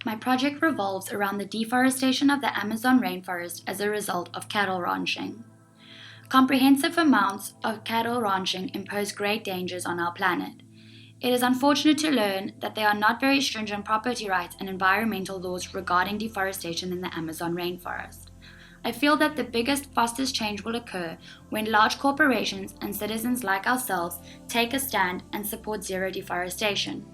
My project revolves around the deforestation of the Amazon rainforest as a result of cattle ranching. Comprehensive amounts of cattle ranching impose great dangers on our planet. It is unfortunate to learn that there are not very stringent property rights and environmental laws regarding deforestation in the Amazon rainforest. I feel that the biggest, fastest change will occur when large corporations and citizens like ourselves take a stand and support zero deforestation,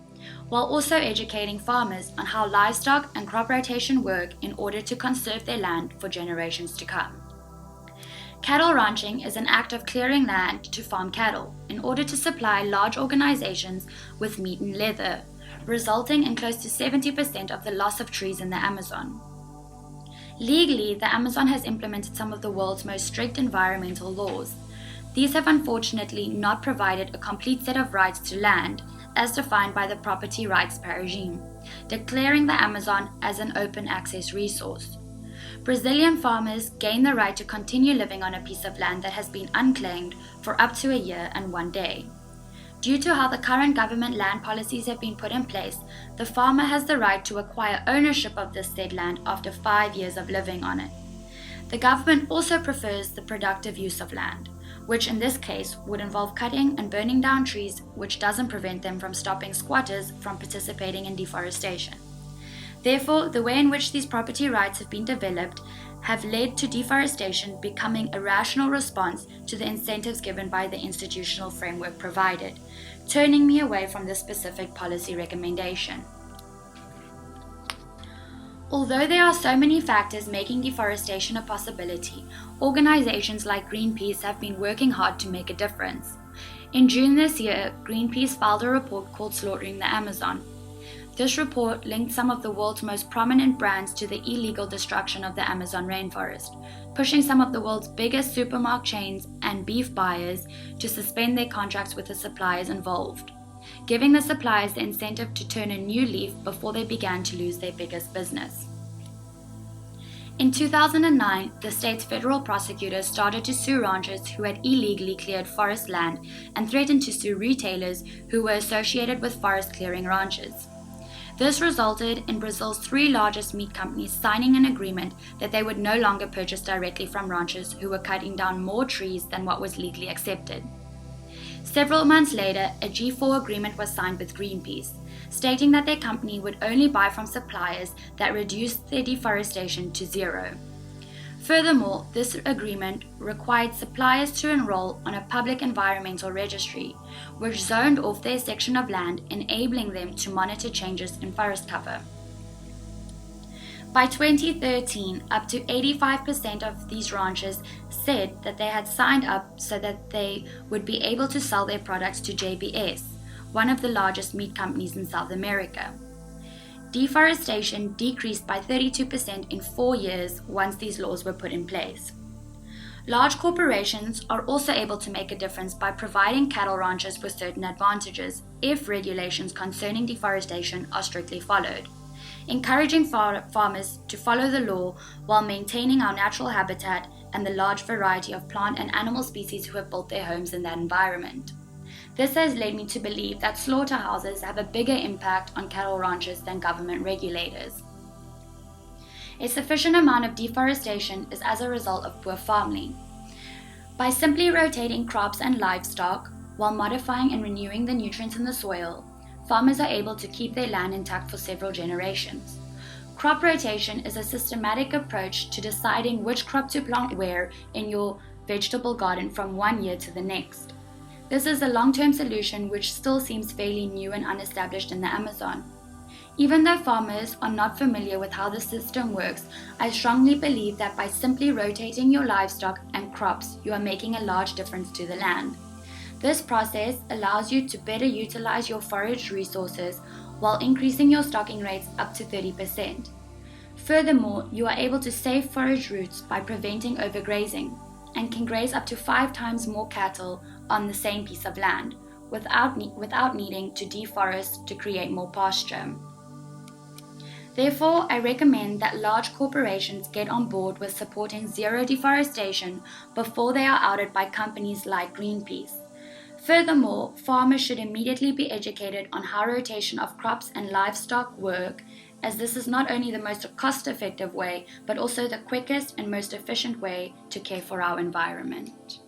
while also educating farmers on how livestock and crop rotation work in order to conserve their land for generations to come. Cattle ranching is an act of clearing land to farm cattle in order to supply large organizations with meat and leather, resulting in close to 70% of the loss of trees in the Amazon. Legally, the Amazon has implemented some of the world's most strict environmental laws. These have unfortunately not provided a complete set of rights to land, as defined by the property rights regime, declaring the Amazon as an open access resource. Brazilian farmers gain the right to continue living on a piece of land that has been unclaimed for up to a year and 1 day. Due to how the current government land policies have been put in place, the farmer has the right to acquire ownership of this said land after 5 years of living on it. The government also prefers the productive use of land, which in this case would involve cutting and burning down trees, which doesn't prevent them from stopping squatters from participating in deforestation. Therefore, the way in which these property rights have been developed have led to deforestation becoming a rational response to the incentives given by the institutional framework provided, turning me away from this specific policy recommendation. Although there are so many factors making deforestation a possibility, organizations like Greenpeace have been working hard to make a difference. In June this year, Greenpeace filed a report called Slaughtering the Amazon. This report linked some of the world's most prominent brands to the illegal destruction of the Amazon rainforest, pushing some of the world's biggest supermarket chains and beef buyers to suspend their contracts with the suppliers involved, giving the suppliers the incentive to turn a new leaf before they began to lose their biggest business. In 2009, the state's federal prosecutors started to sue ranchers who had illegally cleared forest land and threatened to sue retailers who were associated with forest clearing ranches. This resulted in Brazil's 3 largest meat companies signing an agreement that they would no longer purchase directly from ranchers who were cutting down more trees than what was legally accepted. Several months later, a G4 agreement was signed with Greenpeace, stating that their company would only buy from suppliers that reduced their deforestation to zero. Furthermore, this agreement required suppliers to enroll on a public environmental registry, which zoned off their section of land, enabling them to monitor changes in forest cover. By 2013, up to 85% of these ranchers said that they had signed up so that they would be able to sell their products to JBS, one of the largest meat companies in South America. Deforestation decreased by 32% in 4 years once these laws were put in place. Large corporations are also able to make a difference by providing cattle ranchers with certain advantages if regulations concerning deforestation are strictly followed, encouraging farmers to follow the law while maintaining our natural habitat and the large variety of plant and animal species who have built their homes in that environment. This has led me to believe that slaughterhouses have a bigger impact on cattle ranchers than government regulators. A sufficient amount of deforestation is as a result of poor farming. By simply rotating crops and livestock while modifying and renewing the nutrients in the soil, farmers are able to keep their land intact for several generations. Crop rotation is a systematic approach to deciding which crop to plant where in your vegetable garden from 1 year to the next. This is a long-term solution which still seems fairly new and unestablished in the Amazon. Even though farmers are not familiar with how the system works, I strongly believe that by simply rotating your livestock and crops, you are making a large difference to the land. This process allows you to better utilize your forage resources while increasing your stocking rates up to 30%. Furthermore, you are able to save forage roots by preventing overgrazing and can graze up to 5 times more cattle on the same piece of land without needing to deforest to create more pasture. Therefore, I recommend that large corporations get on board with supporting zero deforestation before they are outed by companies like Greenpeace. Furthermore, farmers should immediately be educated on how rotation of crops and livestock work as this is not only the most cost-effective way, but also the quickest and most efficient way to care for our environment.